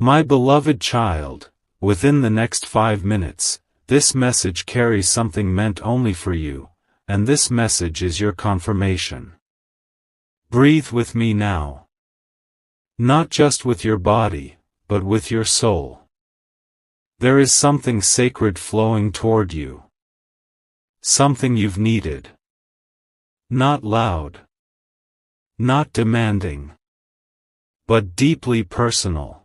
My beloved child, within the next 5 minutes, this message carries something meant only for you, and this message is your confirmation. Breathe with me now. Not just with your body, but with your soul. There is something sacred flowing toward you. Something you've needed. Not loud. Not demanding. But deeply personal.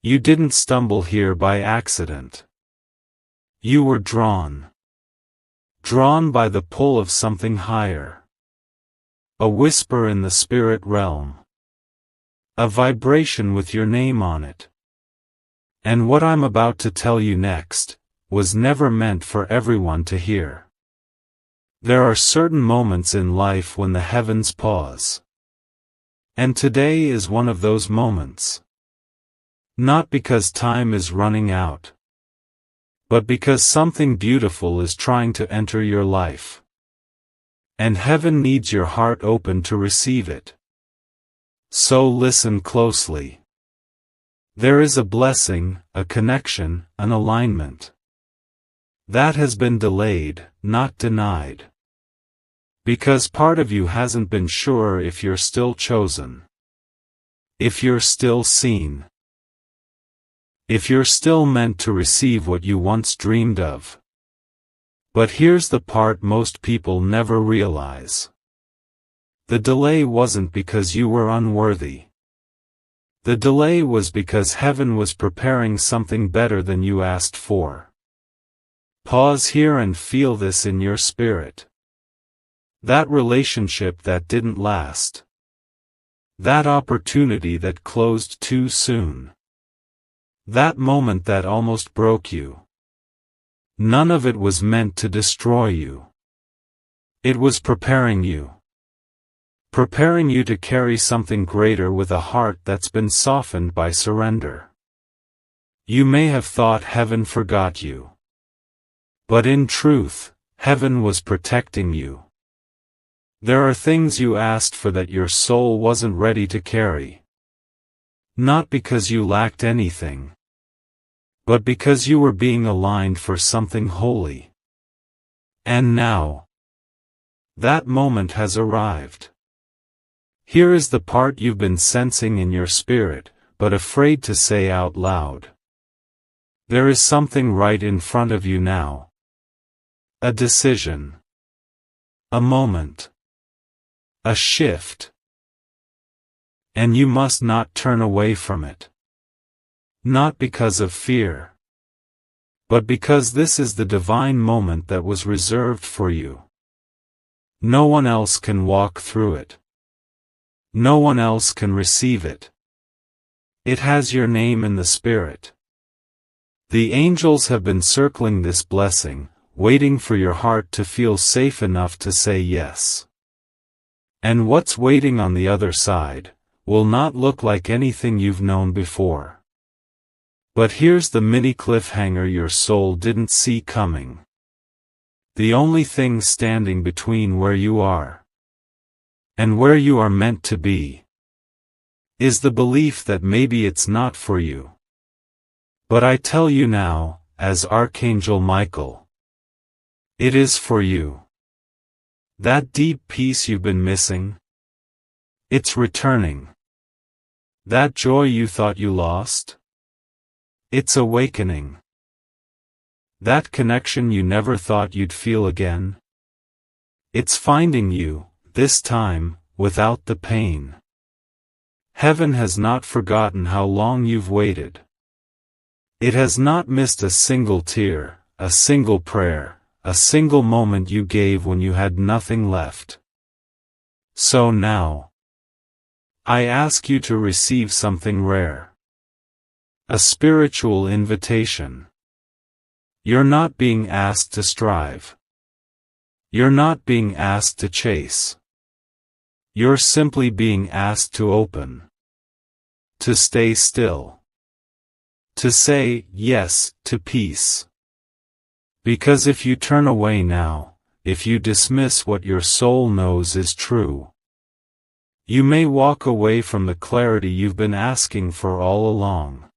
You didn't stumble here by accident. You were drawn. Drawn by the pull of something higher. A whisper in the spirit realm. A vibration with your name on it. And what I'm about to tell you next, was never meant for everyone to hear. There are certain moments in life when the heavens pause. And today is one of those moments. Not because time is running out, but because something beautiful is trying to enter your life. And heaven needs your heart open to receive it. So listen closely. There is a blessing, a connection, an alignment. That has been delayed, not denied. Because part of you hasn't been sure if you're still chosen. If you're still seen. If you're still meant to receive what you once dreamed of. But here's the part most people never realize. The delay wasn't because you were unworthy. The delay was because heaven was preparing something better than you asked for. Pause here and feel this in your spirit. That relationship that didn't last. That opportunity that closed too soon. That moment that almost broke you. None of it was meant to destroy you. It was preparing you. Preparing you to carry something greater with a heart that's been softened by surrender. You may have thought heaven forgot you. But in truth, heaven was protecting you. There are things you asked for that your soul wasn't ready to carry. Not because you lacked anything, but because you were being aligned for something holy. And now, that moment has arrived. Here is the part you've been sensing in your spirit, but afraid to say out loud. There is something right in front of you now. A decision. A moment. A shift. And you must not turn away from it. Not because of fear. But because this is the divine moment that was reserved for you. No one else can walk through it. No one else can receive it. It has your name in the spirit. The angels have been circling this blessing, waiting for your heart to feel safe enough to say yes. And what's waiting on the other side will not look like anything you've known before. But here's the mini cliffhanger your soul didn't see coming. The only thing standing between where you are and where you are meant to be is the belief that maybe it's not for you. But I tell you now, as Archangel Michael, it is for you. That deep peace you've been missing, it's returning. That joy you thought you lost, it's awakening. That connection you never thought you'd feel again, it's finding you, this time, without the pain. Heaven has not forgotten how long you've waited. It has not missed a single tear, a single prayer, a single moment you gave when you had nothing left. So now, I ask you to receive something rare. A spiritual invitation. You're not being asked to strive. You're not being asked to chase. You're simply being asked to open. To stay still. To say yes to peace. Because if you turn away now, if you dismiss what your soul knows is true, You may walk away from the clarity you've been asking for all along.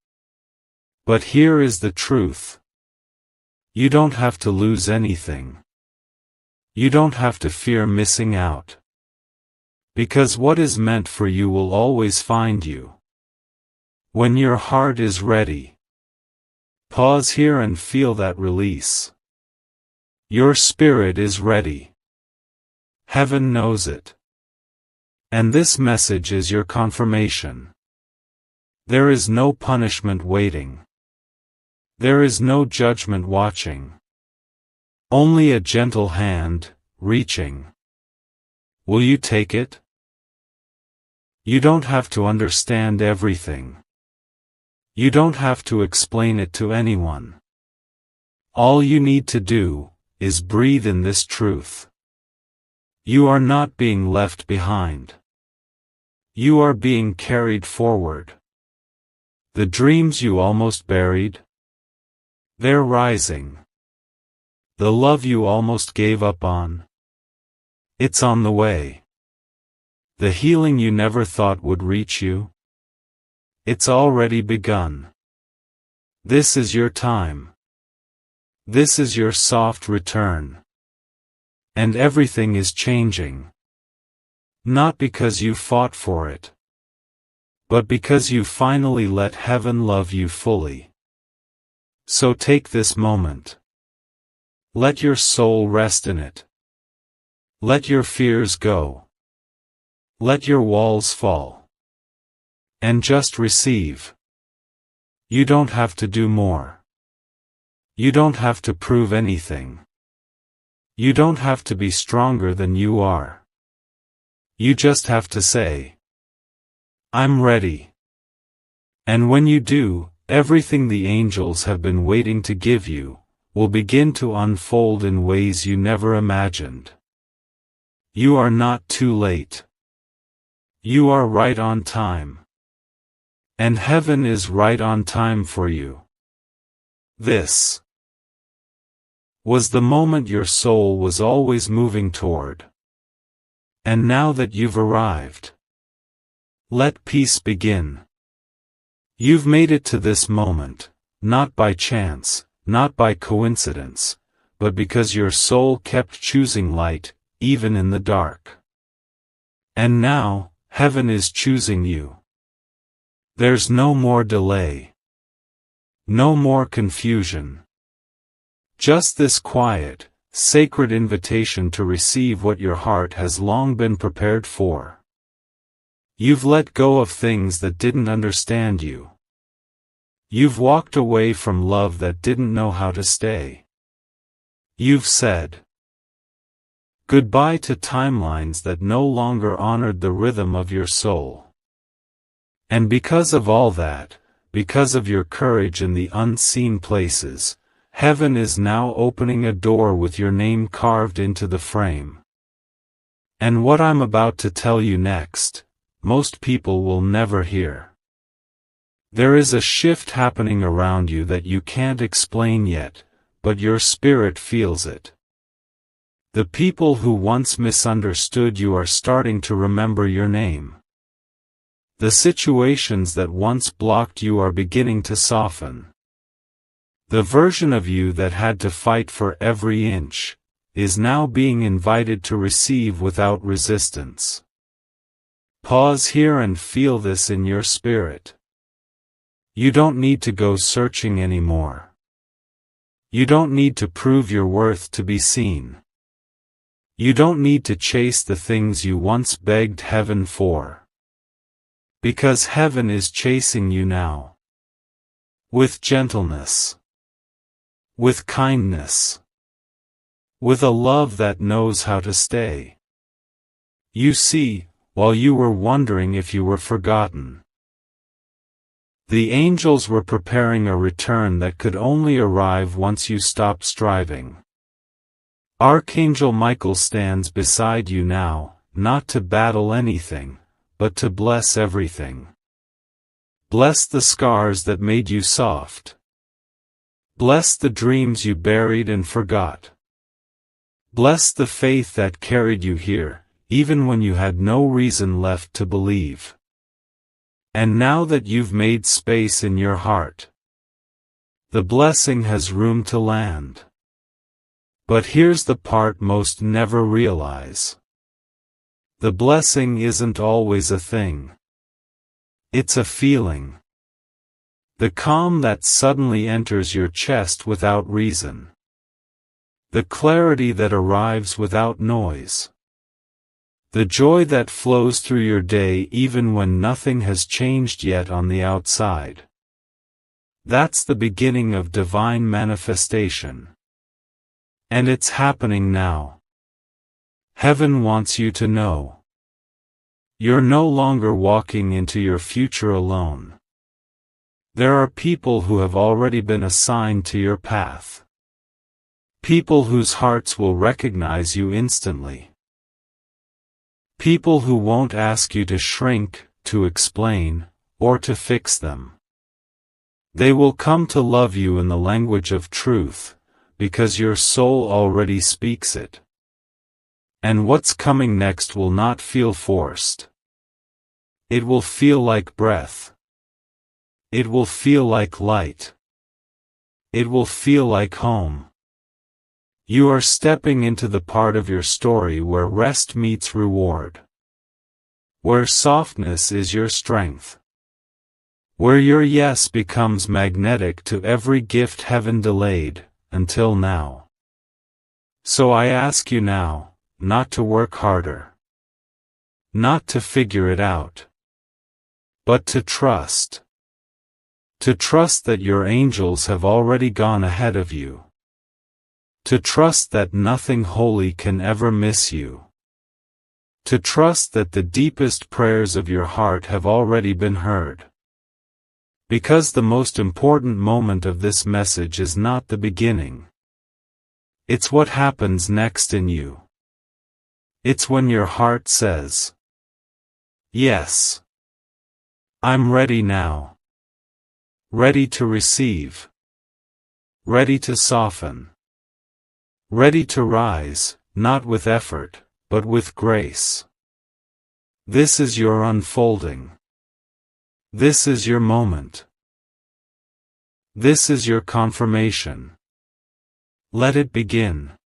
But here is the truth. You don't have to lose anything. You don't have to fear missing out. Because what is meant for you will always find you. When your heart is ready. Pause here and feel that release. Your spirit is ready. Heaven knows it. And this message is your confirmation. There is no punishment waiting. There is no judgment watching. Only a gentle hand, reaching. Will you take it? You don't have to understand everything. You don't have to explain it to anyone. All you need to do is breathe in this truth. You are not being left behind. You are being carried forward. The dreams you almost buried, they're rising. The love you almost gave up on, it's on the way. The healing you never thought would reach you, it's already begun. This is your time. This is your soft return. And everything is changing. Not because you fought for it, but because you finally let heaven love you fully. So take this moment. Let your soul rest in it. Let your fears go. Let your walls fall. And just receive. You don't have to do more. You don't have to prove anything. You don't have to be stronger than you are. You just have to say, I'm ready. And when you do, everything the angels have been waiting to give you will begin to unfold in ways you never imagined. You are not too late. You are right on time. And heaven is right on time for you. This was the moment your soul was always moving toward. And now that you've arrived, let peace begin. You've made it to this moment, not by chance, not by coincidence, but because your soul kept choosing light, even in the dark. And now, heaven is choosing you. There's no more delay. No more confusion. Just this quiet, sacred invitation to receive what your heart has long been prepared for. You've let go of things that didn't understand you. You've walked away from love that didn't know how to stay. You've said goodbye to timelines that no longer honored the rhythm of your soul. And because of all that, because of your courage in the unseen places, heaven is now opening a door with your name carved into the frame. And what I'm about to tell you next, most people will never hear. There is a shift happening around you that you can't explain yet, but your spirit feels it. The people who once misunderstood you are starting to remember your name. The situations that once blocked you are beginning to soften. The version of you that had to fight for every inch is now being invited to receive without resistance. Pause here and feel this in your spirit. You don't need to go searching anymore. You don't need to prove your worth to be seen. You don't need to chase the things you once begged heaven for. Because heaven is chasing you now. With gentleness. With kindness. With a love that knows how to stay. You see, while you were wondering if you were forgotten, the angels were preparing a return that could only arrive once you stopped striving. Archangel Michael stands beside you now, not to battle anything, but to bless everything. Bless the scars that made you soft. Bless the dreams you buried and forgot. Bless the faith that carried you here, even when you had no reason left to believe. And now that you've made space in your heart, the blessing has room to land. But here's the part most never realize. The blessing isn't always a thing. It's a feeling. The calm that suddenly enters your chest without reason. The clarity that arrives without noise. The joy that flows through your day even when nothing has changed yet on the outside. That's the beginning of divine manifestation. And it's happening now. Heaven wants you to know. You're no longer walking into your future alone. There are people who have already been assigned to your path. People whose hearts will recognize you instantly. People who won't ask you to shrink, to explain, or to fix them. They will come to love you in the language of truth, because your soul already speaks it. And what's coming next will not feel forced. It will feel like breath. It will feel like light. It will feel like home. You are stepping into the part of your story where rest meets reward. Where softness is your strength. Where your yes becomes magnetic to every gift heaven delayed, until now. So I ask you now, not to work harder. Not to figure it out. But to trust. To trust that your angels have already gone ahead of you. To trust that nothing holy can ever miss you. To trust that the deepest prayers of your heart have already been heard. Because the most important moment of this message is not the beginning. It's what happens next in you. It's when your heart says, yes. I'm ready now. Ready to receive. Ready to soften. Ready to rise, not with effort, but with grace. This is your unfolding. This is your moment. This is your confirmation. Let it begin.